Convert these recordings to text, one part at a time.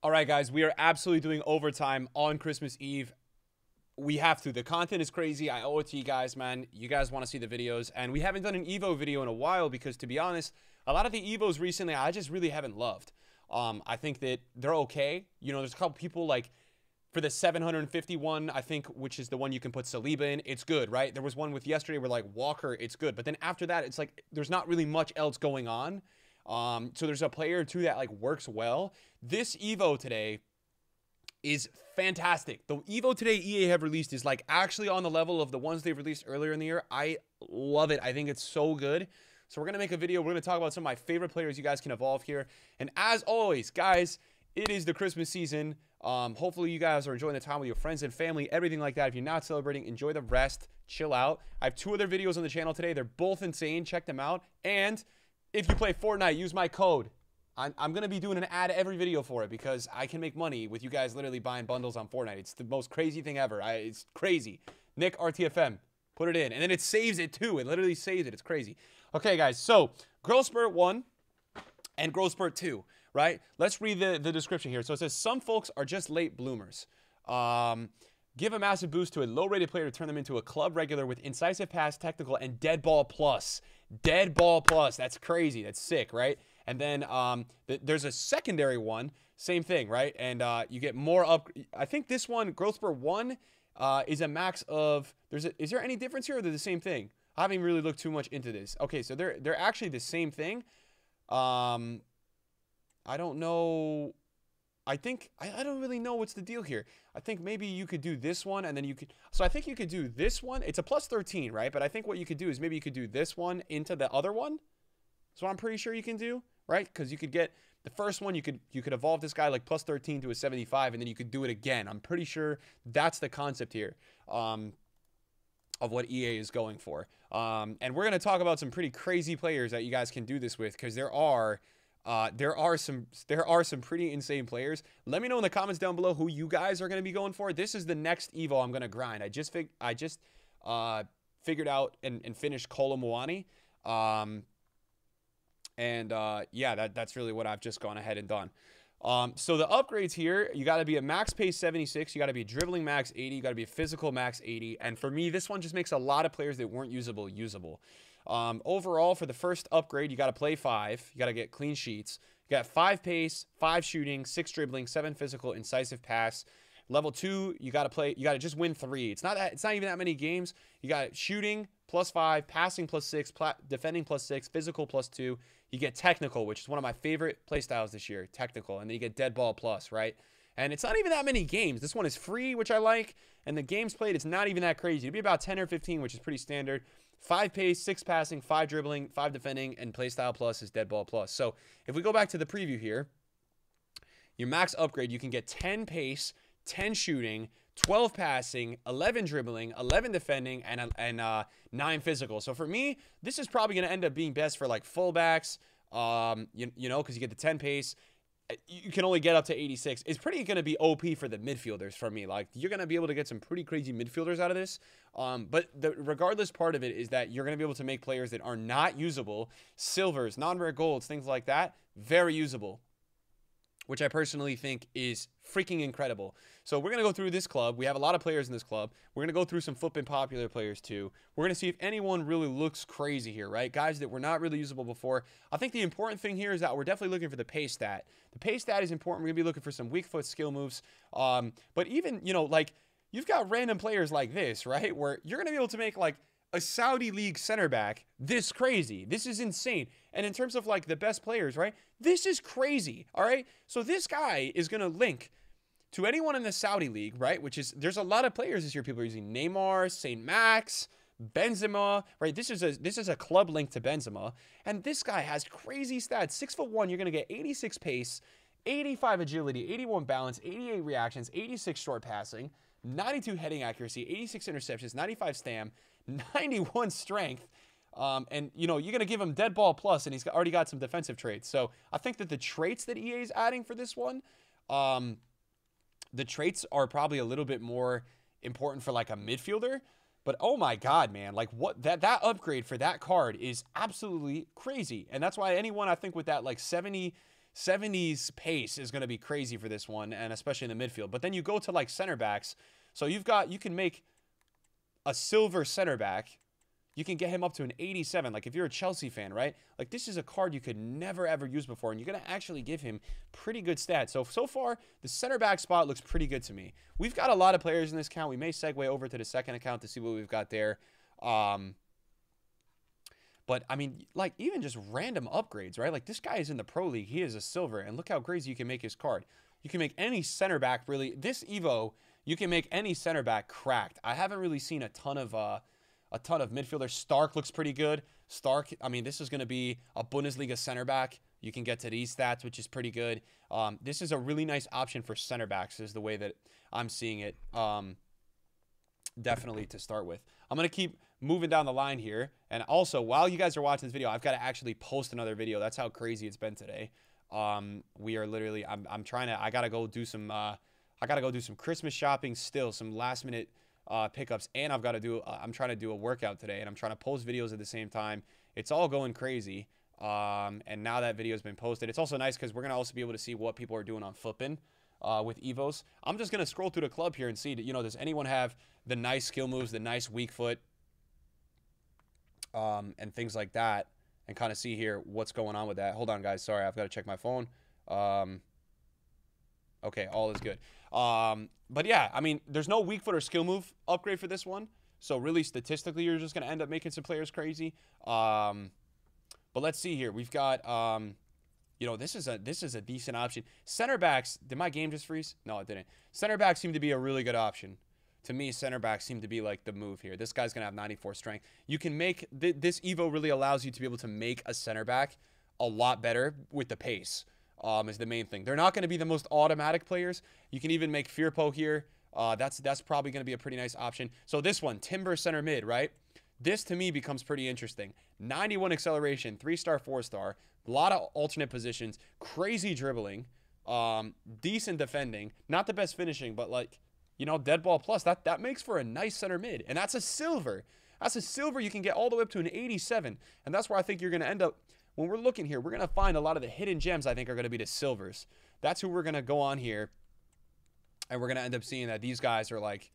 All right, guys, we are absolutely doing overtime on Christmas Eve. We have to. The content is crazy. I owe it to you guys, man. You guys want to see the videos. And we haven't done an Evo video in a while because, to be honest, a lot of the Evos recently I just really haven't loved. I think that they're okay. You know, there's a couple people like for the 751, I think, which is the one you can put Saliba in. It's good, right? There was one with yesterday where like Walker, it's good. But then after that, it's like there's not really much else going on. So there's a player or two that like works well. This Evo today is fantastic. The Evo today EA have released is like actually on the level of the ones they've released earlier in the year. I love it. I think it's so good. So we're going to make a video. We're going to talk about some of my favorite players you guys can evolve here. And as always, guys, it is the Christmas season. Hopefully you guys are enjoying the time with your friends and family, everything like that. If you're not celebrating, enjoy the rest, chill out. I have 2 other videos on the channel today. They're both insane. Check them out. And if you play Fortnite, use my code. I'm going to be doing an ad every video for it because I can make money with you guys literally buying bundles on Fortnite. It's the most crazy thing ever. It's crazy. NickRTFM. Put it in. And then it saves it too. It literally saves it. It's crazy. Okay, guys. So, Growth Spurt 1 and Growth Spurt 2, right? Let's read the description here. So, it says, some folks are just late bloomers. Give a massive boost to a low-rated player to turn them into a club regular with incisive pass, technical, and dead ball plus. Dead ball plus. That's crazy. That's sick, right? And then there's a secondary one. Same thing, right? And you get more up. I think this one, Growth Spurt 1, is a max of... Is there any difference here or they're the same thing? I haven't really looked too much into this. Okay, so they're actually the same thing. I don't know... I think, I don't really know what's the deal here. I think maybe you could do this one and then you could, so I think you could do this one. It's a plus 13, right? But I think what you could do is maybe you could do this one into the other one. So I'm pretty sure you can do, right? Because you could get the first one, you could evolve this guy like plus 13 to a 75 and then you could do it again. I'm pretty sure that's the concept here of what EA is going for. And we're going to talk about some pretty crazy players that you guys can do this with because there are some pretty insane players. Let me know in the comments down below who you guys are going to be going for. This is the next Evo I'm going to grind. I just figured out and finished Kolo Muani. Yeah, that's really what I've just gone ahead and done. So the upgrades here, you got to be a max pace 76, you got to be dribbling max 80, you got to be a physical max 80. And for me, this one just makes a lot of players that weren't usable. Overall, for the first upgrade, you got to play 5. You got to get clean sheets. You got 5 pace, 5 shooting, 6 dribbling, 7 physical, incisive pass. Level 2, you got to just win 3. It's not even that many games. You got shooting plus 5, passing plus 6, defending plus 6, physical plus 2. You get technical, which is one of my favorite playstyles this year, technical. And then you get dead ball plus, right? And it's not even that many games. This one is free, which I like. And the games played, it's not even that crazy. It'd be about 10 or 15, which is pretty standard. 5 pace, 6 passing, 5 dribbling, 5 defending, and playstyle plus is dead ball plus. So if we go back to the preview here, your max upgrade, you can get 10 pace, 10 shooting, 12 passing, 11 dribbling, 11 defending, and 9 physical. So for me, this is probably going to end up being best for like fullbacks, you know, because you get the 10 pace. You can only get up to 86. It's pretty going to be OP for the midfielders for me. Like, you're going to be able to get some pretty crazy midfielders out of this. But the regardless part of it is that you're going to be able to make players that are not usable, silvers, non-rare golds, things like that, very usable, which I personally think is freaking incredible. So we're going to go through this club. We have a lot of players in this club. We're going to go through some FUTBIN popular players too. We're going to see if anyone really looks crazy here, right? Guys that were not really usable before. I think the important thing here is that we're definitely looking for the pace stat. The pace stat is important. We're going to be looking for some weak foot skill moves. But even, you know, like you've got random players like this, right? Where you're going to be able to make like a Saudi League center back this crazy. This is insane. And in terms of like the best players, right? This is crazy. All right. So this guy is going to link to anyone in the Saudi League, right? Which is, there's a lot of players this year. People are using Neymar, Saint Max, Benzema, right? This is a club link to Benzema. And this guy has crazy stats. 6'1", you're going to get 86 pace, 85 agility, 81 balance, 88 reactions, 86 short passing, 92 heading accuracy, 86 interceptions, 95 stam, 91 strength. And, you know, you're going to give him dead ball plus, and he's already got some defensive traits. So I think that the traits that EA is adding for this one, the traits are probably a little bit more important for like a midfielder. But oh my God, man, like what that upgrade for that card is absolutely crazy. And that's why anyone, I think, with that like 70 70s pace is going to be crazy for this one, and especially in the midfield. But then you go to like center backs. So you can make a silver center back. You can get him up to an 87. Like if you're a Chelsea fan, right? Like this is a card you could never ever use before, and you're going to actually give him pretty good stats. So far, the center back spot looks pretty good to me. We've got a lot of players in this account. We may segue over to the second account to see what we've got there. But, I mean, like, even just random upgrades, right? Like, this guy is in the Pro League. He is a silver. And look how crazy you can make his card. You can make any center back, really. This Evo, you can make any center back cracked. I haven't really seen a ton of midfielders. Stark looks pretty good. Stark, I mean, this is going to be a Bundesliga center back. You can get to these stats, which is pretty good. This is a really nice option for center backs, is the way that I'm seeing it. Definitely to start with. I'm going to keep moving down the line here. And also, while you guys are watching this video, I've got to actually post another video. That's how crazy it's been today. We are literally, I got to go do some Christmas shopping still, some last minute pickups. And I'm trying to do a workout today, and I'm trying to post videos at the same time. It's all going crazy. And now that video has been posted, it's also nice because we're going to also be able to see what people are doing on Flippin'. With Evos. I'm just going to scroll through the club here and see, does anyone have the nice skill moves, the nice weak foot, and things like that, and kind of see here what's going on with that. Hold on, guys. Sorry, I've got to check my phone. Okay, all is good. But yeah, I mean, there's no weak foot or skill move upgrade for this one. So really, statistically, you're just going to end up making some players crazy. But let's see here. We've got... this is a decent option. Center backs, did my game just freeze? No, it didn't. Center backs seem to be a really good option. To me, center backs seem to be like the move here. This guy's going to have 94 strength. You can make, this Evo really allows you to be able to make a center back a lot better with the pace, is the main thing. They're not going to be the most automatic players. You can even make Firpo here. That's probably going to be a pretty nice option. So this one, Timber center mid, right? This to me becomes pretty interesting. 91 acceleration, 3-star, 4-star. A lot of alternate positions, crazy dribbling, decent defending, not the best finishing, but like, dead ball plus, that makes for a nice center mid. And that's a silver. That's a silver you can get all the way up to an 87. And that's where I think you're going to end up, when we're looking here, we're going to find a lot of the hidden gems I think are going to be the silvers. That's who we're going to go on here. And we're going to end up seeing that these guys are like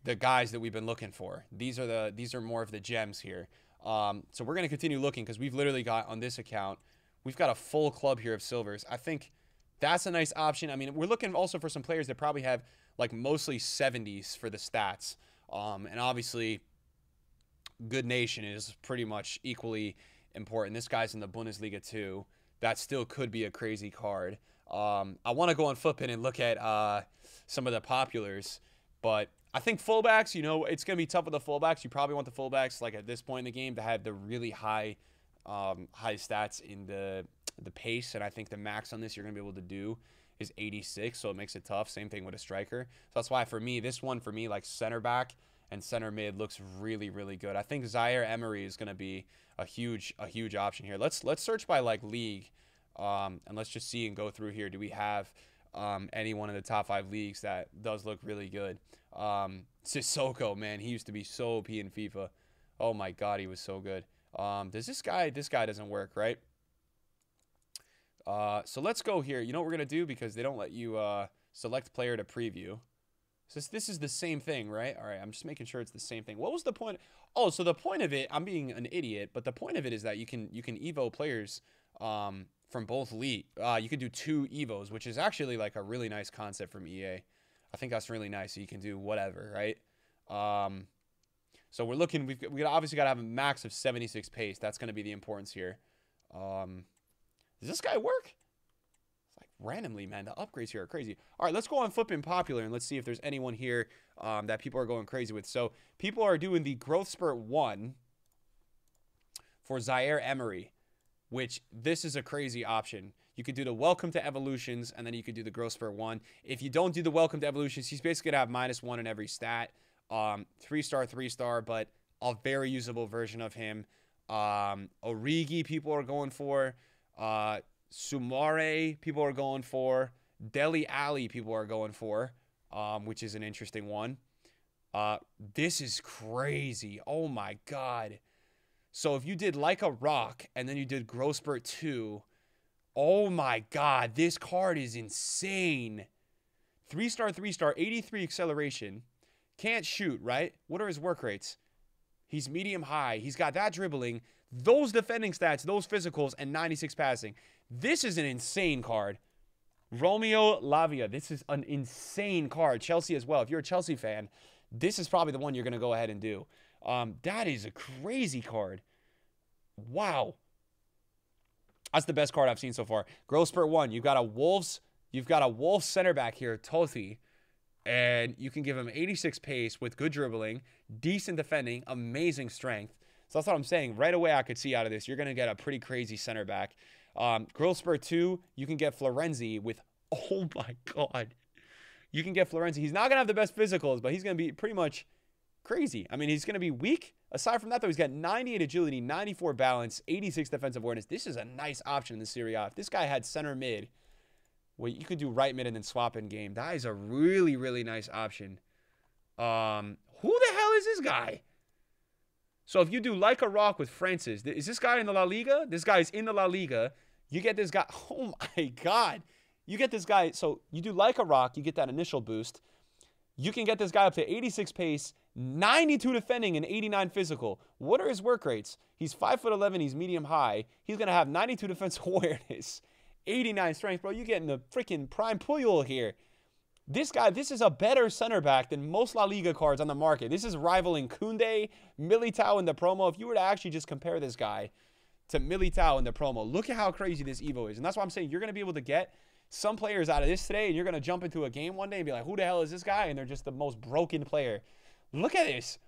the guys that we've been looking for. These are more of the gems here. So we're going to continue looking because we've literally got on this account, we've got a full club here of silvers. I think that's a nice option. I mean, we're looking also for some players that probably have like mostly 70s for the stats. And obviously, Good Nation is pretty much equally important. This guy's in the Bundesliga too. That still could be a crazy card. I want to go on Flippin' and look at some of the populars. But I think fullbacks, it's going to be tough with the fullbacks. You probably want the fullbacks like at this point in the game to have the really high stats in the pace, and I think the max on this you're gonna be able to do is 86, so it makes it tough. Same thing with a striker. So that's why for me, this one like center back and center mid looks really, really good. I think Zaire Emery is gonna be a huge option here. Let's search by like league, and let's just see and go through here. Do we have anyone in the top 5 leagues that does look really good? Sissoko, man, he used to be so OP in FIFA. Oh my God, he was so good. Does this guy doesn't work, right? So let's go here. You know what we're going to do, because they don't let you select player to preview. So this is the same thing, right? All right, I'm just making sure it's the same thing. What was the point? Oh, so the point of it, I'm being an idiot, but the point of it is that you can Evo players from both league. You can do 2 Evos, which is actually like a really nice concept from EA. I think that's really nice. So you can do whatever, right? So we're looking, we obviously got to have a max of 76 pace. That's going to be the importance here. Does this guy work? It's like randomly, man. The upgrades here are crazy. All right, let's go on Flippin' Popular and let's see if there's anyone here that people are going crazy with. So people are doing the Growth Spurt 1 for Zaire Emery, which this is a crazy option. You could do the Welcome to Evolutions, and then you could do the Growth Spurt 1. If you don't do the Welcome to Evolutions, he's basically going to have -1 in every stat. 3-star, 3-star, but a very usable version of him. Origi, people are going for. Sumare, people are going for. Dele Alli, people are going for, which is an interesting one. This is crazy. Oh my God. So if you did Like a Rock and then you did Growth Spurt 2, Oh my God, this card is insane. 3-star, 3-star, 83 acceleration. Can't shoot, right? What are his work rates? He's medium high. He's got that dribbling, those defending stats, those physicals, and 96 passing. This is an insane card. Romeo Lavia. This is an insane card. Chelsea as well. If you're a Chelsea fan, this is probably the one you're going to go ahead and do. That is a crazy card. Wow. That's the best card I've seen so far. Growth Spurt 1. You've got a Wolves center back here, Tothi. And you can give him 86 pace with good dribbling, decent defending, amazing strength. So that's what I'm saying. Right away, I could see out of this, you're going to get a pretty crazy center back. Growth Spurt 2, you can get Florenzi with, oh my God. You can get Florenzi. He's not going to have the best physicals, but he's going to be pretty much crazy. I mean, he's going to be weak. Aside from that, though, he's got 98 agility, 94 balance, 86 defensive awareness. This is a nice option in the Serie A. If this guy had center mid, well, you could do right mid and then swap in game. That is a really, really nice option. Who the hell is this guy? So if you do like a rock with Francis, is this guy in the La Liga? This guy is in the La Liga. You get this guy. Oh my God. You get this guy. So you do like a rock. You get that initial boost. You can get this guy up to 86 pace, 92 defending, and 89 physical. What are his work rates? He's 5'11". He's medium high. He's going to have 92 defensive awareness. 89 strength, bro. You're getting the freaking prime Puyol here. This guy, this is a better center back than most La Liga cards on the market. This is rivaling Koundé, Militao in the promo. If you were to actually just compare this guy to Militao in the promo, look at how crazy this Evo is. And that's why I'm saying you're going to be able to get some players out of this today, and you're going to jump into a game one day and be like, who the hell is this guy? And they're just the most broken player. Look at this.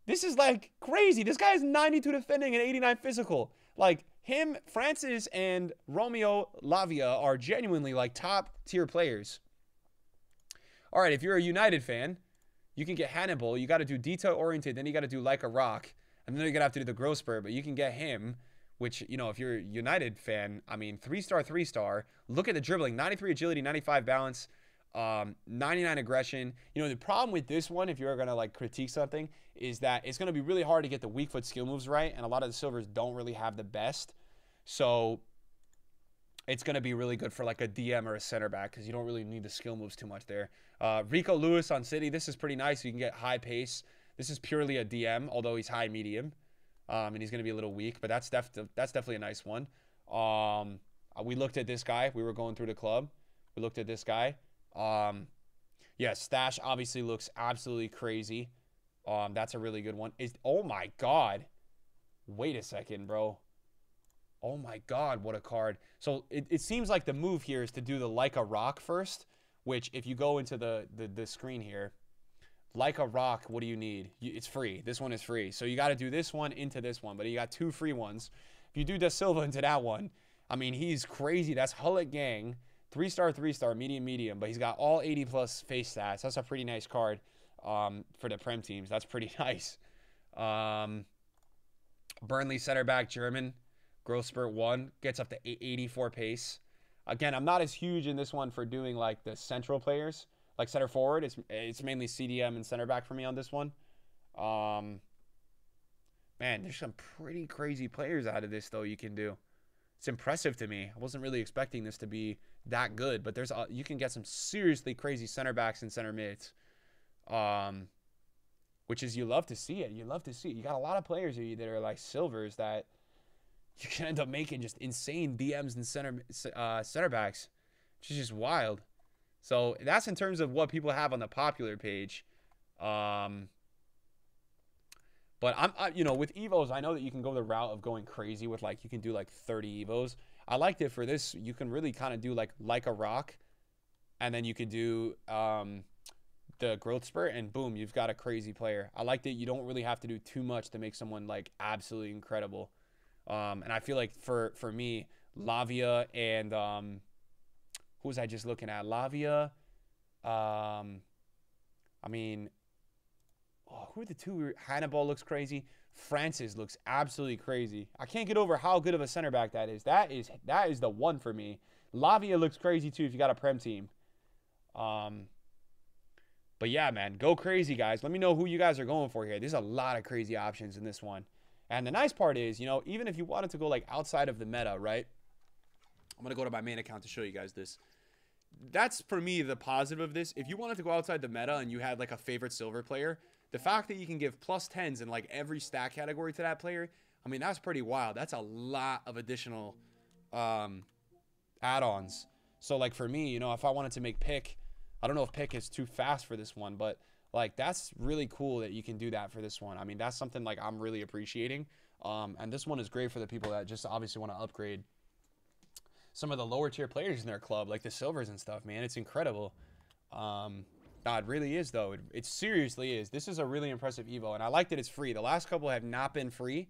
This is like crazy. This guy has 92 defending and 89 physical. Like, him, Francis, and Romeo Lavia are genuinely like top tier players. All right, if you're a United fan, you can get Hannibal. You got to do detail oriented, then you got to do like a rock, and then you're gonna have to do the growth spurt. But you can get him, which, you know, if you're a United fan, I mean, 3-star, 3-star. Look at the dribbling: 93 agility, 95 balance, 99 aggression. You know, the problem with this one, if you're gonna like critique something, is that it's gonna be really hard to get the weak foot skill moves right, and a lot of the silvers don't really have the best. So it's gonna be really good for like a DM or a center back because you don't really need the skill moves too much there. Rico Lewis on City. This is pretty nice. You can get high pace. This is purely a DM, although he's high medium, and he's gonna be a little weak, but that's definitely a nice one. We looked at this guy. We were going through the club. We looked at this guy. Yeah, Stash obviously looks absolutely crazy. That's a really good one. Oh my God. Wait a second, bro. Oh my God, what a card. So it seems like the move here is to do the like a rock first, which if you go into the screen here, like a rock, what do you need? It's free. This one is free. So you got to do this one into this one, but you got two free ones. If you do Da Silva into that one, I mean, he's crazy. That's Hullet Gang. 3-star, 3-star, medium, medium, but he's got all 80 plus face stats. That's a pretty nice card for the Prem teams. That's pretty nice. Burnley center back, German. Growth Spurt 1 gets up to 84 pace. Again, I'm not as huge in this one for doing like the central players, like center forward. It's mainly CDM and center back for me on this one. Man, there's some pretty crazy players out of this though you can do. It's impressive to me. I wasn't really expecting this to be that good, but you can get some seriously crazy center backs and center mids, which is, you love to see it. You love to see it. You got a lot of players here that are like silvers that you can end up making just insane DMs and center backs, which is just wild. So that's in terms of what people have on the popular page. But you know, with Evos, I know that you can go the route of going crazy with like, you can do like 30 Evos. I liked it for this. You can really kind of do like a rock, and then you could do the growth spurt, and boom, you've got a crazy player. I liked it. You don't really have to do too much to make someone like absolutely incredible. And I feel like for me, Lavia and who was I just looking at? Lavia. I mean, who are the two? Hannibal looks crazy. Francis looks absolutely crazy. I can't get over how good of a center back that is. That is the one for me. Lavia looks crazy too if you got a Prem team. But yeah, man, go crazy, guys. Let me know who you guys are going for here. There's a lot of crazy options in this one. And the nice part is, you know, even if you wanted to go like outside of the meta, right? I'm going to go to my main account to show you guys this. That's, for me, the positive of this. If you wanted to go outside the meta and you had, like, a favorite silver player, the fact that you can give plus 10s in, like, every stat category to that player, I mean, that's pretty wild. That's a lot of additional add-ons. So, like, for me, you know, if I wanted to make pick, I don't know if pick is too fast for this one, but, like, that's really cool that you can do that for this one. I mean, that's something, like, I'm really appreciating. And this one is great for the people that just obviously want to upgrade some of the lower tier players in their club, like the silvers and stuff, man. It's incredible. No, it really is, though. It seriously is. This is a really impressive Evo, and I like that it's free. The last couple have not been free,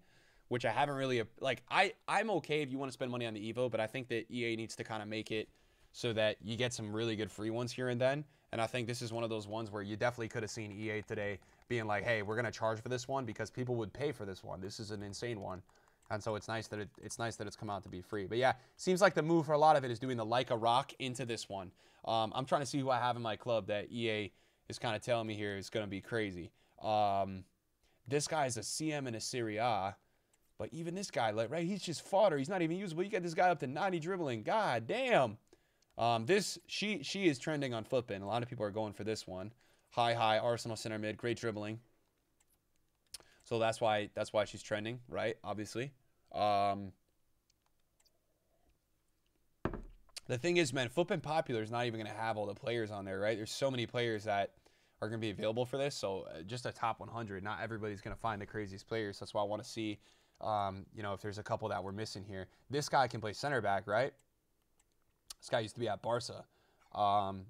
which I haven't really, like, I'm okay if you want to spend money on the Evo, but I think that EA needs to kind of make it so that you get some really good free ones here and then. And I think this is one of those ones where you definitely could have seen EA today being like, hey, we're going to charge for this one because people would pay for this one. This is an insane one. And so it's nice that it's come out to be free. But yeah, seems like the move for a lot of it is doing the like a rock into this one. I'm trying to see who I have in my club that EA is kind of telling me here is going to be crazy. This guy is a CM and a Serie A. But even this guy, like, right, he's just fodder. He's not even usable. You get this guy up to 90 dribbling. God damn. She is trending on Footbin. A lot of people are going for this one. High Arsenal center mid, great dribbling. So that's why she's trending, right? Obviously. The thing is, man, Footbin Popular is not even going to have all the players on there, right? There's so many players that are going to be available for this. So just a top 100, not everybody's going to find the craziest players. That's why I want to see, you know, if there's a couple that we're missing here. This guy can play center back, right? This guy used to be at Barca.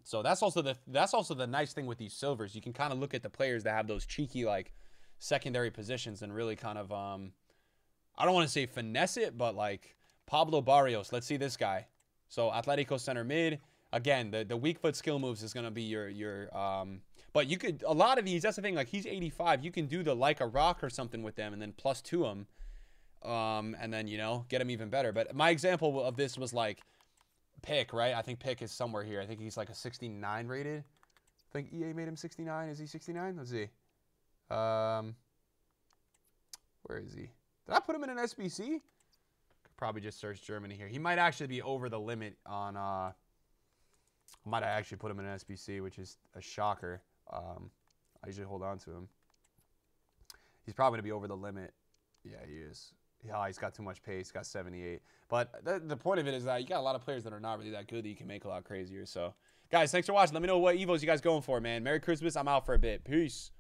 So that's also the nice thing with these silvers. You can kind of look at the players that have those cheeky, like, secondary positions and really kind of, I don't want to say finesse it, but, like, Pablo Barrios. Let's see this guy. So Atletico center mid. Again, the weak foot skill moves is going to be your but you could, a lot of these, that's the thing, like, he's 85. You can do the like a rock or something with them and then plus 2 them. And then, you know, get him even better. But my example of this was, like, Pick, right? I think Pick is somewhere here. I think he's like a 69 rated. I think EA made him 69. Is he 69? Let's see. Where is he? Did I put him in an SBC? Could probably just search Germany here. He might actually be over the limit on, might have actually put him in an SBC, which is a shocker. I usually hold on to him. He's probably going to be over the limit. Yeah, he is. Yeah, he's got too much pace. He's got 78. But the point of it is that you got a lot of players that are not really that good that you can make a lot crazier. So, guys, thanks for watching. Let me know what Evos you guys going for, man. Merry Christmas. I'm out for a bit. Peace.